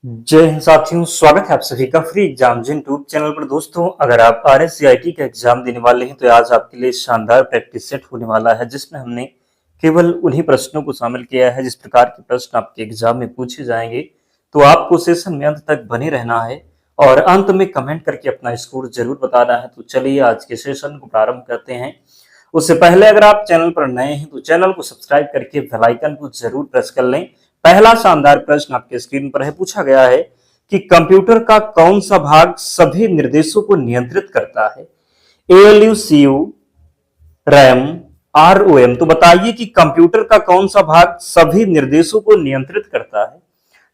जय हिंद साथियों, स्वागत है आप सभी का फ्री एग्जाम जिन यूट्यूब चैनल पर। दोस्तों, अगर आप RSCIT का एग्जाम देने वाले हैं तो आज आपके लिए शानदार प्रैक्टिस सेट होने वाला है, जिसमें हमने केवल उन्हीं प्रश्नों को शामिल किया है जिस प्रकार के प्रश्न आपके एग्जाम में पूछे जाएंगे। तो आपको सेशन में अंत तक बने रहना है और अंत में कमेंट करके अपना स्कोर जरूर बताना है। तो चलिए आज के सेशन को प्रारंभ करते हैं। उससे पहले अगर आप चैनल पर नए हैं तो चैनल को सब्सक्राइब करके बेल आइकन को जरूर प्रेस कर लें। पहला शानदार प्रश्न आपके स्क्रीन पर है, पूछा गया है कि कंप्यूटर का कौन सा भाग सभी निर्देशों को नियंत्रित करता है? ALU, CPU, RAM, ROM। तो बताइए कि कंप्यूटर का कौन सा भाग सभी निर्देशों को नियंत्रित करता है?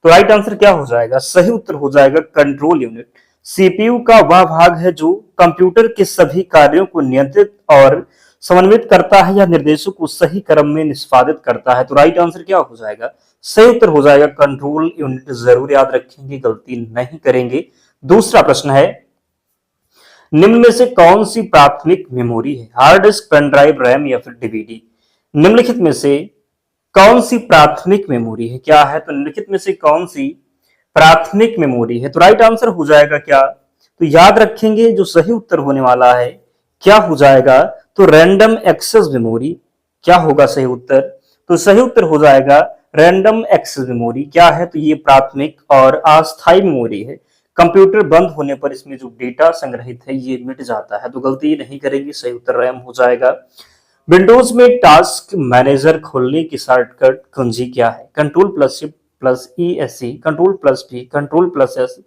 तो राइट आंसर क्या हो जाएगा? सही उत्तर हो जाएगा कंट्रोल यूनिट। CPU का वह भाग है जो कंप्यूटर के सभी कार्यों को नियंत्रित और समन्वित करता है या निर्देशों को सही क्रम में निष्पादित करता है। तो राइट आंसर क्या हो जाएगा? सही उत्तर हो जाएगा कंट्रोल यूनिट। जरूर याद रखेंगे, गलती नहीं करेंगे। दूसरा प्रश्न है, निम्न में से कौन सी प्राथमिक मेमोरी है? Hard disk, pen drive, RAM या फिर DVD? निम्नलिखित में से कौन सी प्राथमिक मेमोरी है? क्या है? तो निम्नलिखित में से कौन सी प्राथमिक मेमोरी है? तो राइट आंसर हो जाएगा क्या? तो याद रखेंगे, जो सही उत्तर होने वाला है क्या हो जाएगा? तो रैंडम एक्सेस मेमोरी। क्या होगा सही उत्तर? तो सही उत्तर हो जाएगा रैंडम एक्सेस मेमोरी। क्या है? तो ये प्राथमिक और अस्थायी मेमोरी है। कंप्यूटर बंद होने पर इसमें जो डेटा संग्रहित है ये मिट जाता है। तो गलती नहीं करेंगे, सही उत्तर रैम हो जाएगा। विंडोज में टास्क मैनेजर खोलने की शॉर्टकट कुंजी क्या है? Control plus shift plus ESC, control plus P, control plus S,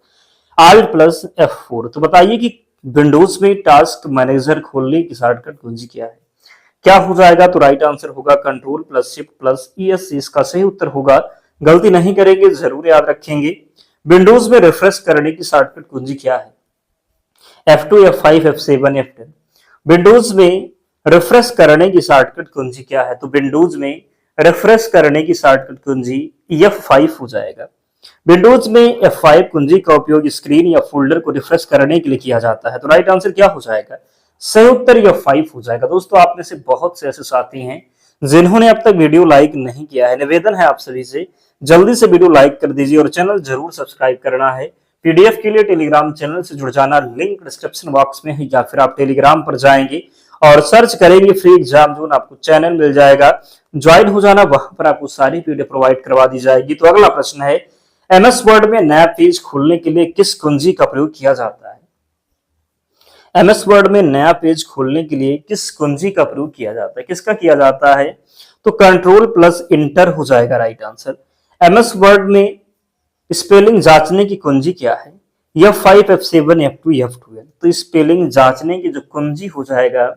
Alt plus F4। तो बताइए कि विंडोज में टास्क मैनेजर खोलने की शॉर्टकट कुंजी क्या है? क्या हो जाएगा? तो राइट आंसर होगा control plus shift plus ESC। इसका सही उत्तर होगा। गलती नहीं करेंगे, जरूर याद रखेंगे। विंडोज में रिफ्रेश करने की शॉर्टकट कुंजी क्या है? F2, F5, F7, F10। Windows में रिफ्रेश करने की शॉर्टकट कुंजी क्या है? तो विंडोज में रिफ्रेश करने की शॉर्टकट कुंजी F5 हो जाएगा। विंडोज में F5 कुंजी का उपयोग स्क्रीन या फोल्डर को रिफ्रेश करने के लिए किया जाता है। तो राइट आंसर क्या हो जाएगा? सही उत्तर F5 हो जाएगा। दोस्तों, आप में से बहुत से ऐसे साथी हैं जिन्होंने अब तक वीडियो लाइक नहीं किया है। निवेदन है आप सभी से, जल्दी से वीडियो लाइक कर दीजिए और चैनल जरूर सब्सक्राइब करना है। PDF के लिए टेलीग्राम चैनल से जुड़ जाना, लिंक डिस्क्रिप्शन बॉक्स में है, या फिर आप टेलीग्राम पर जाएंगे और सर्च करेंगे फ्री एग्जाम जोन, आपको चैनल मिल जाएगा। ज्वाइन हो जाना, वहां पर आपको सारी PDF प्रोवाइड करवा दी जाएगी। तो अगला प्रश्न है, MS वर्ड में नया पेज खोलने के लिए किस कुंजी का प्रयोग किया जाता है? MS वर्ड में नया पेज खोलने के लिए किस कुंजी का प्रयोग किया जाता है? किसका किया जाता है? तो कंट्रोल प्लस इंटर हो जाएगा राइट आंसर। MS वर्ड में स्पेलिंग जांचने की कुंजी क्या है? F5, F7, F2, F12। तो स्पेलिंग जांचने की जो कुंजी हो जाएगा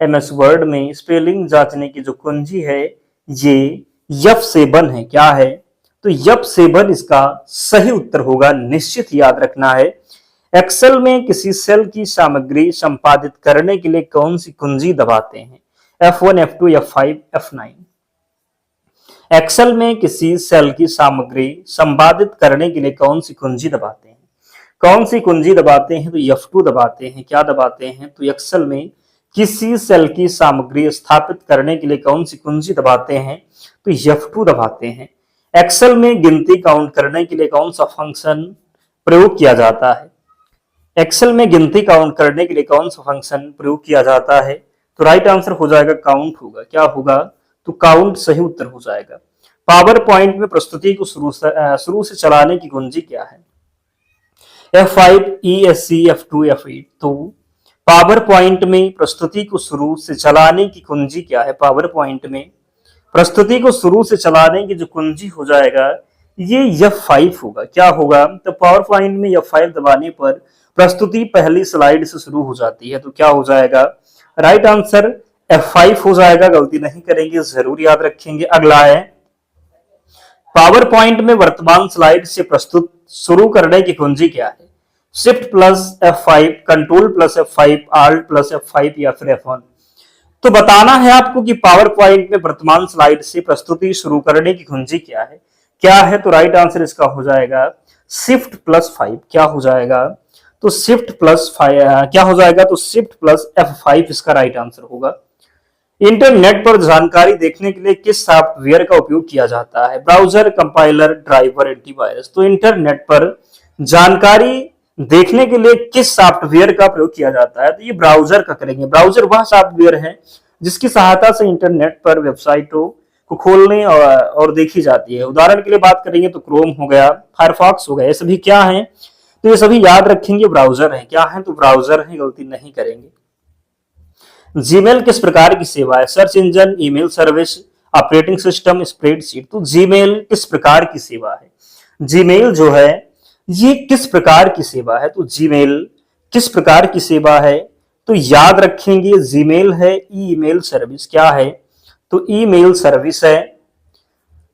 MS वर्ड में, स्पेलिंग जांचने की जो कुंजी है ये F7 है। क्या है? तो F7 इसका सही उत्तर होगा। निश्चित याद रखना है। एक्सेल में किसी सेल की सामग्री संपादित करने के लिए कौन सी कुंजी दबाते हैं? F1, F2, F5, F9। Excel में किसी सेल की सामग्री संपादित करने के लिए कौन सी कुंजी दबाते हैं? कौन सी कुंजी दबाते हैं? तो F2 दबाते हैं। क्या दबाते हैं? तो एक्सेल में किसी सेल की सामग्री स्थापित करने के लिए कौन सी कुंजी दबाते हैं? तो F2 दबाते हैं। एक्सेल में गिनती काउंट करने के लिए कौन सा फंक्शन प्रयोग किया जाता है? एक्सेल में गिनती काउंट करने के लिए कौन सा फंक्शन प्रयोग किया जाता है? तो राइट आंसर हो जाएगा काउंट होगा। क्या होगा? तो काउंट सही उत्तर हो जाएगा। पावर पॉइंट में प्रस्तुति को शुरू से चलाने की कुंजी क्या है? F5, ESC, F2, F8। तो पावर पॉइंट में प्रस्तुति को शुरू से चलाने की कुंजी क्या है? पावर पॉइंट में प्रस्तुति को शुरू से चलाने की जो कुंजी हो जाएगा ये F5 होगा। क्या होगा? तो पावर पॉइंट में F5 दबाने पर प्रस्तुति पहली स्लाइड से शुरू हो जाती है। तो क्या हो जाएगा? राइट आंसर F5 हो जाएगा। गलती नहीं करेंगे, जरूर याद रखेंगे। अगला है, पावर पॉइंट में वर्तमान स्लाइड से प्रस्तुत शुरू करने की कुंजी क्या है? Shift plus F5, control plus F5, Alt plus F5 या फिर F1। तो बताना है आपको कि पावर पॉइंट में वर्तमान स्लाइड से प्रस्तुति शुरू करने की कुंजी क्या है? क्या है? तो राइट आंसर इसका हो जाएगा शिफ्ट प्लस 5। क्या हो जाएगा? तो शिफ्ट प्लस 5 क्या हो जाएगा? तो शिफ्ट प्लस F5 इसका राइट आंसर होगा। इंटरनेट पर जानकारी देखने के लिए किस सॉफ्टवेयर का उपयोग किया जाता है? Browser, compiler, driver, antivirus. तो इंटरनेट पर जानकारी देखने के लिए किस सॉफ्टवेयर का प्रयोग किया जाता है? तो ये ब्राउजर का करेंगे। ब्राउजर वह सॉफ्टवेयर है जिसकी सहायता से इंटरनेट पर वेबसाइटों को खोलने और देखी जाती है। उदाहरण के लिए बात करेंगे तो क्रोम हो गया, फायरफॉक्स हो गया, ये सभी क्या हैं? तो ये सभी याद रखेंगे ब्राउजर है। क्या है? तो ब्राउजर है, गलती नहीं करेंगे। जीमेल किस प्रकार की सेवा है? Search engine, email service, operating system, spreadsheet. तो जीमेल किस प्रकार की सेवा है? जीमेल जो है ये किस प्रकार की सेवा है? तो जीमेल किस प्रकार की सेवा है? तो याद रखेंगे जीमेल है ईमेल सर्विस। क्या है? तो ईमेल सर्विस है।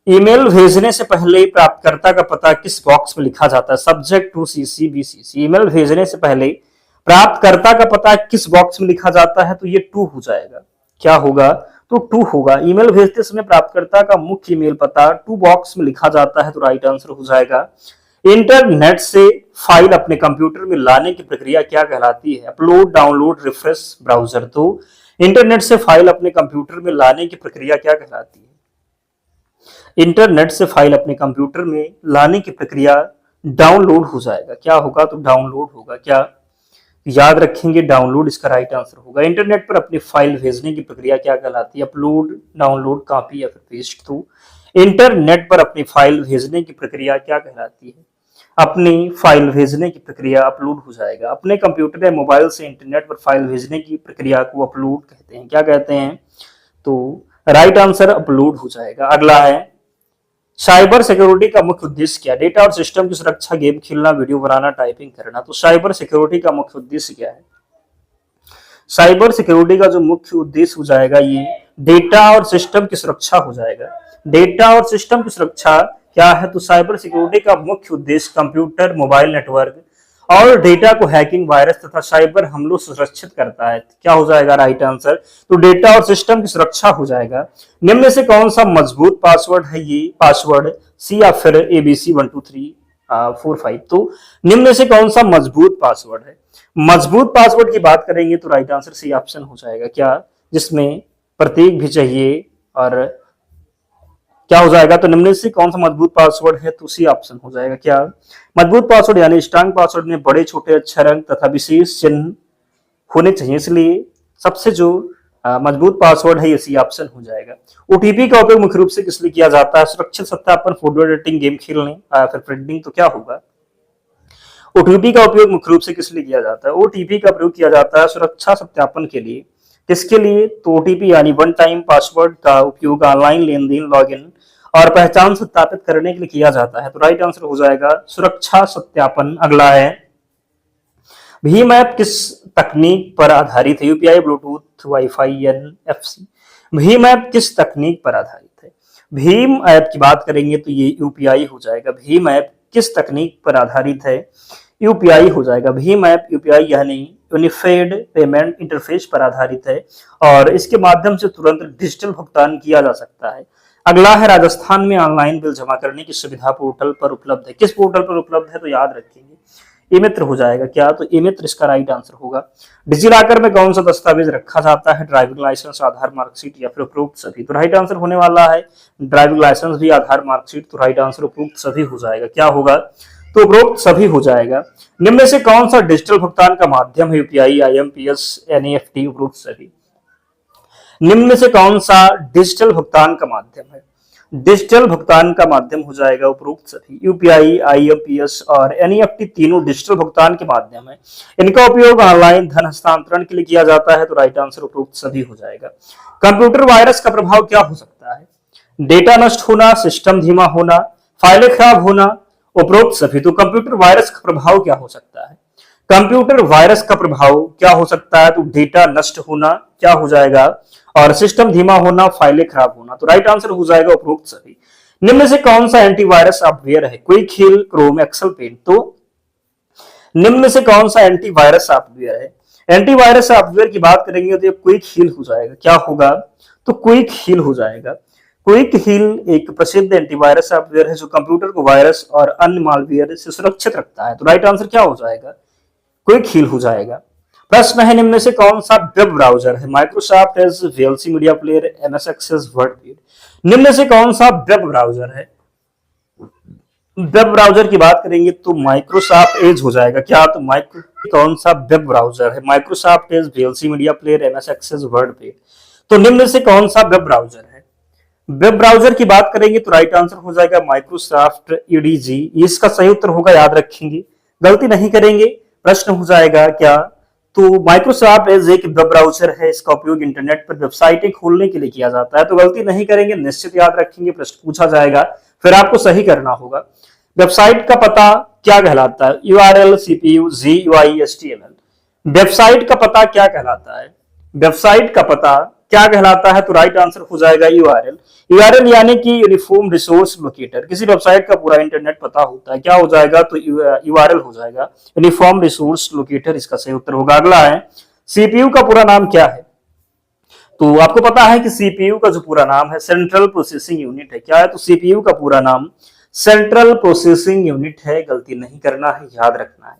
ईमेल भेजने से पहले प्राप्तकर्ता का पता किस बॉक्स में लिखा जाता है? Subject to CC BCC. Email भेजने से पहले प्राप्तकर्ता का पता किस बॉक्स में लिखा जाता है? तो ये टू हो जाएगा। क्या होगा? तो टू होगा। ईमेल भेजते समय प्राप्तकर्ता का मुख्य ईमेल पता टू बॉक्स में लिखा जाता है, तो राइट आंसर हो जाएगा। इंटरनेट से फाइल अपने कंप्यूटर में लाने की प्रक्रिया क्या कहलाती है? Upload, download, refresh, browser. तो इंटरनेट से फाइल अपने कंप्यूटर में लाने की प्रक्रिया क्या कहलाती है? इंटरनेट से फाइल अपने कंप्यूटर में लाने की प्रक्रिया डाउनलोड हो जाएगा। क्या होगा? तो डाउनलोड होगा। क्या याद रखेंगे? डाउनलोड इसका राइट आंसर होगा। इंटरनेट पर अपनी फाइल भेजने की प्रक्रिया क्या कहलाती है? अपलोड, डाउनलोड, कॉपी या फिर पेस्ट। तो इंटरनेट पर अपनी फाइल भेजने की प्रक्रिया क्या कहलाती है? अपनी फाइल भेजने की प्रक्रिया अपलोड हो जाएगा। अपने कंप्यूटर या मोबाइल से इंटरनेट पर फाइल भेजने की प्रक्रिया को अपलोड कहते हैं। क्या कहते हैं? तो राइट आंसर अपलोड हो जाएगा। अगला है, साइबर सिक्योरिटी का मुख्य उद्देश्य क्या है? डेटा और सिस्टम की सुरक्षा, गेम खेलना, वीडियो बनाना, टाइपिंग करना। तो साइबर सिक्योरिटी का मुख्य उद्देश्य क्या है? साइबर सिक्योरिटी का जो मुख्य उद्देश्य हो जाएगा ये डेटा और सिस्टम की सुरक्षा हो जाएगा। डेटा और सिस्टम की सुरक्षा क्या है? तो साइबर सिक्योरिटी का मुख्य उद्देश्य कंप्यूटर, मोबाइल नेटवर्क और डेटा को हैकिंग, वायरस तथा साइबर हमलों से सुरक्षित करता है। क्या हो जाएगा राइट आंसर? तो डेटा और सिस्टम की सुरक्षा हो जाएगा। निम्न में से कौन सा मजबूत पासवर्ड है? ये पासवर्ड सी या फिर ABC 1 2 3 4 5। तो निम्न में से कौन सा मजबूत पासवर्ड है? मजबूत पासवर्ड की बात करेंगे तो राइट आंसर सी ऑप्शन हो जाएगा। क्या? जिसमें प्रतीक भी चाहिए और क्या हो जाएगा? तो निम्न से कौन सा मजबूत पासवर्ड है? तो सी ऑप्शन हो जाएगा। क्या? मजबूत पासवर्ड यानी स्ट्रांग पासवर्ड में बड़े छोटे अक्षर अंक तथा विशेष चिन्ह होने चाहिए, इसलिए सबसे जो मजबूत पासवर्ड है ये सी ऑप्शन हो जाएगा। ओटीपी का उपयोग मुख्य रूप से किस लिए किया जाता है? सुरक्षित सत्यापन, फोटो एडिटिंग, गेम खेलने, फिर प्रिंटिंग। तो क्या होगा? ओटीपी का उपयोग मुख्य रूप से किस लिए किया जाता है? ओटीपी का प्रयोग किया जाता है सुरक्षा सत्यापन के लिए। किसके लिए? तो ओटीपी यानी वन टाइम पासवर्ड का उपयोग ऑनलाइन लेन देन, लॉगिन और पहचान सत्यापित करने के लिए किया जाता है। तो राइट आंसर हो जाएगा सुरक्षा सत्यापन। अगला है, भीम ऐप किस तकनीक पर आधारित है? UPI, Bluetooth, wifi, NFC। Bhim app किस तकनीक पर आधारित है? भीम ऐप की बात करेंगे तो ये यूपीआई हो जाएगा। भीम ऐप किस तकनीक पर आधारित है? यूपीआई हो जाएगा। भीम ऐप यूपीआई यानी यूनिफाइड पेमेंट इंटरफेस पर आधारित है और इसके माध्यम से तुरंत डिजिटल भुगतान किया जा सकता है। अगला है, राजस्थान में ऑनलाइन बिल जमा करने की सुविधा पोर्टल पर उपलब्ध है। किस पोर्टल पर उपलब्ध है? तो याद रखेंगे ई मित्र हो जाएगा। क्या? तो ई मित्र इसका राइट आंसर होगा। डिजिलॉकर में कौन सा दस्तावेज रखा जाता है? ड्राइविंग लाइसेंस, आधार, मार्कशीट या फिर उपरोक्त सभी। तो राइट आंसर होने वाला है ड्राइविंग लाइसेंस भी, आधार, मार्कशीट। तो राइट आंसर उपरोक्त सभी हो जाएगा। क्या होगा? तो उपरोक्त सभी हो जाएगा। निम्न में से कौन सा डिजिटल भुगतान का माध्यम है? यूपीआई, IMPS, NEFT, उपरोक्त सभी। निम्न में से कौन सा डिजिटल भुगतान का माध्यम है? डिजिटल भुगतान का माध्यम हो जाएगा उपरोक्त सभी। यूपीआई, IMPS और NEFT तीनों डिजिटल भुगतान के माध्यम है। इनका उपयोग ऑनलाइन धन हस्तांतरण के लिए किया जाता है। तो राइट आंसर उपरोक्त सभी हो जाएगा। कंप्यूटर वायरस का प्रभाव क्या हो सकता है? डेटा नष्ट होना, सिस्टम धीमा होना, फाइलें खराब होना, उपरोक्त सभी। तो कंप्यूटर वायरस का प्रभाव क्या हो सकता है? कंप्यूटर वायरस का प्रभाव क्या हो सकता है? तो डेटा नष्ट होना, क्या हो जाएगा? और सिस्टम धीमा होना, फाइलें खराब होना। तो राइट आंसर हो जाएगा उपरोक्त सभी। निम्न में से कौन सा एंटीवायरस सॉफ्टवेयर है? Quick Heal, Chrome, Excel Paint. तो निम्न में से कौन सा एंटीवायरस सॉफ्टवेयर है? एंटीवायरस सॉफ्टवेयर की बात करेंगे तो ये क्विक हील हो जाएगा। क्या होगा? तो क्विक हील हो जाएगा। क्विक हील एक प्रसिद्ध एंटीवायरस सॉफ्टवेयर है जो कंप्यूटर को वायरस और अन्य मालवेयर से सुरक्षित रखता है। तो राइट आंसर क्या हो जाएगा? क्विक हील हो जाएगा। प्रश्न है निम्न में से कौन सा वेब ब्राउजर है? Microsoft Edge, VLC media player, MS Access, WordPad. निम्न में से कौन सा वेब ब्राउजर है? वेब ब्राउजर की बात करेंगे तो माइक्रोसॉफ्ट एज हो जाएगा। क्या? तो कौन सा वेब ब्राउजर है? Microsoft Edge, VLC media player, MS Access, WordPad. तो निम्न में से कौन सा वेब ब्राउजर है? वेब ब्राउजर की बात करेंगे तो राइट आंसर हो जाएगा माइक्रोसॉफ्ट ईडीजी। इसका सही उत्तर होगा, याद रखेंगे, गलती नहीं करेंगे। प्रश्न हो जाएगा क्या? तो माइक्रोसॉफ्ट एज एक वेब ब्राउजर है, इसका उपयोग इंटरनेट पर वेबसाइटें खोलने के लिए किया जाता है। तो गलती नहीं करेंगे, निश्चित याद रखेंगे, प्रश्न पूछा जाएगा फिर आपको सही करना होगा। वेबसाइट का पता क्या कहलाता है? URL, CPU, GUI, HTML. Website का पता क्या कहलाता है? वेबसाइट का पता क्या कहलाता है? तो राइट आंसर हो जाएगा यूआरएल। यूआरएल यानी कि यूनिफॉर्म रिसोर्स लोकेटर। किसी वेबसाइट का पूरा इंटरनेट पता होता है, क्या हो जाएगा? तो यूआरएल हो जाएगा, यूनिफॉर्म रिसोर्स लोकेटर इसका सही उत्तर होगा। अगला है, सीपीयू का पूरा नाम क्या है? तो आपको पता है कि सीपीयू का जो पूरा नाम है सेंट्रल प्रोसेसिंग यूनिट है। क्या है? तो सीपीयू का पूरा नाम सेंट्रल प्रोसेसिंग यूनिट है। गलती नहीं करना है, याद रखना है।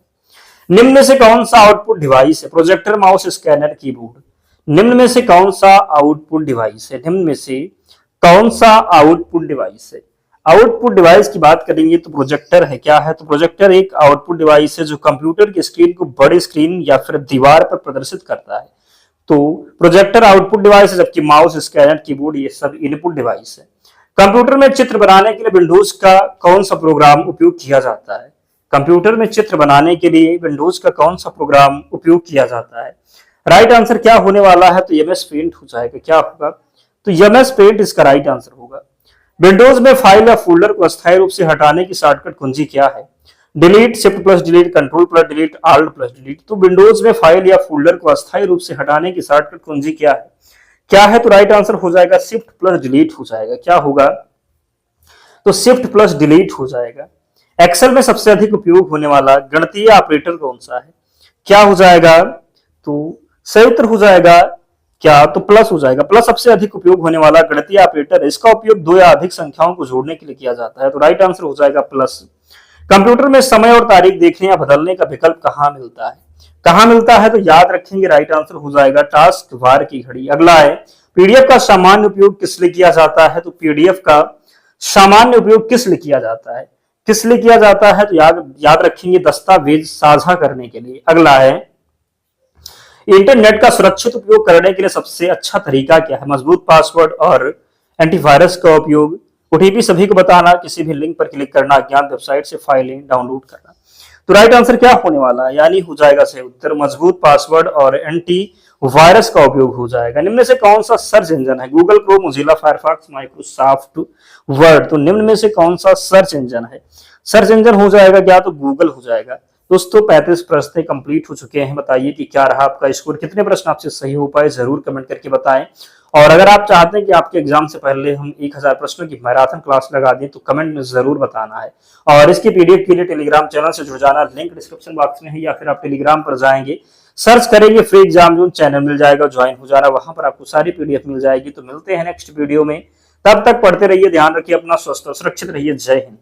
निम्न में से कौन सा आउटपुट डिवाइस है? Projector, mouse, scanner, keyboard. निम्न में से कौन सा आउटपुट डिवाइस है? निम्न में से कौन सा आउटपुट डिवाइस है? आउटपुट डिवाइस की बात करेंगे तो प्रोजेक्टर है। क्या है? तो प्रोजेक्टर एक आउटपुट डिवाइस है जो कंप्यूटर की स्क्रीन को बड़ी स्क्रीन या फिर दीवार पर प्रदर्शित करता है। तो प्रोजेक्टर आउटपुट डिवाइस है, जबकि माउस, स्कैनर, कीबोर्ड ये सब इनपुट डिवाइस है। कंप्यूटर में चित्र बनाने के लिए विंडोज का कौन सा प्रोग्राम उपयोग किया जाता है? कंप्यूटर में चित्र बनाने के लिए विंडोज का कौन सा प्रोग्राम उपयोग किया जाता है? राइट आंसर क्या होने वाला है? तो एमएस पेंट हो जाएगा। क्या होगा? तो एमएस पेंट इसका राइट आंसर होगा। विंडोज में फाइल या फोल्डर को अस्थायी रूप से हटाने की शॉर्टकट कुंजी क्या है? Delete, shift plus delete, control plus delete, alt plus delete. तो विंडोज में फाइल या फोल्डर को अस्थायी रूप से हटाने की शॉर्टकट कुंजी क्या है? क्या है? तो राइट आंसर हो जाएगा शिफ्ट प्लस डिलीट हो जाएगा। क्या होगा? तो शिफ्ट प्लस डिलीट हो जाएगा। एक्सेल में सबसे अधिक उपयोग होने वाला गणितीय ऑपरेटर कौन सा है? क्या हो जाएगा? तो सही उत्तर हो जाएगा क्या? तो प्लस हो जाएगा। प्लस सबसे अधिक उपयोग होने वाला गणितीय ऑपरेटर है। इसका उपयोग दो या अधिक संख्याओं को जोड़ने के लिए किया जाता है। तो राइट आंसर हो जाएगा प्लस। कंप्यूटर में समय और तारीख देखने या बदलने का विकल्प कहाँ मिलता है? कहाँ मिलता है? तो याद रखेंगे, राइट आंसर हो जाएगा टास्क बार की घड़ी। अगला है, पीडीएफ का सामान्य उपयोग किस लिए किया जाता है? तो पीडीएफ का सामान्य उपयोग किस लिए किया जाता है? किस लिए किया जाता है? तो याद रखेंगे, दस्तावेज साझा करने के लिए। अगला है, इंटरनेट का सुरक्षित उपयोग करने के लिए सबसे अच्छा तरीका क्या है? मजबूत पासवर्ड और एंटीवायरस का उपयोग, ओटीपी सभी को बताना, किसी भी लिंक पर क्लिक करना, अज्ञात वेबसाइट से फाइलें डाउनलोड करना। तो राइट आंसर क्या होने वाला है? यानी हो जाएगा सही उत्तर मजबूत पासवर्ड और एंटी वायरस का उपयोग हो जाएगा। निम्न में से कौन सा सर्च इंजन है? Google Chrome, Mozilla Firefox, Microsoft word. तो निम्न में से कौन सा सर्च इंजन है? सर्च इंजन हो जाएगा क्या? तो गूगल हो जाएगा। दोस्तों 35 प्रश्न कंप्लीट हो चुके हैं। बताइए कि क्या रहा आपका स्कोर, कितने प्रश्न आपसे सही हो पाए, जरूर कमेंट करके बताएं। और अगर आप चाहते हैं कि आपके एग्जाम से पहले हम 1000 प्रश्नों की मैराथन क्लास लगा दें तो कमेंट में जरूर बताना है। और इसकी पीडीएफ के लिए टेलीग्राम चैनल से जुड़ जाना, लिंक डिस्क्रिप्शन बॉक्स में है, या फिर आप टेलीग्राम पर जाएंगे, सर्च करेंगे फ्री एग्जाम जोन, चैनल मिल जाएगा, ज्वाइन हो जाना, वहां पर आपको सारी पीडीएफ मिल जाएगी। तो मिलते हैं नेक्स्ट वीडियो में, तब तक पढ़ते रहिए, ध्यान रखिए अपना, स्वस्थ और सुरक्षित रहिए। जय हिंद।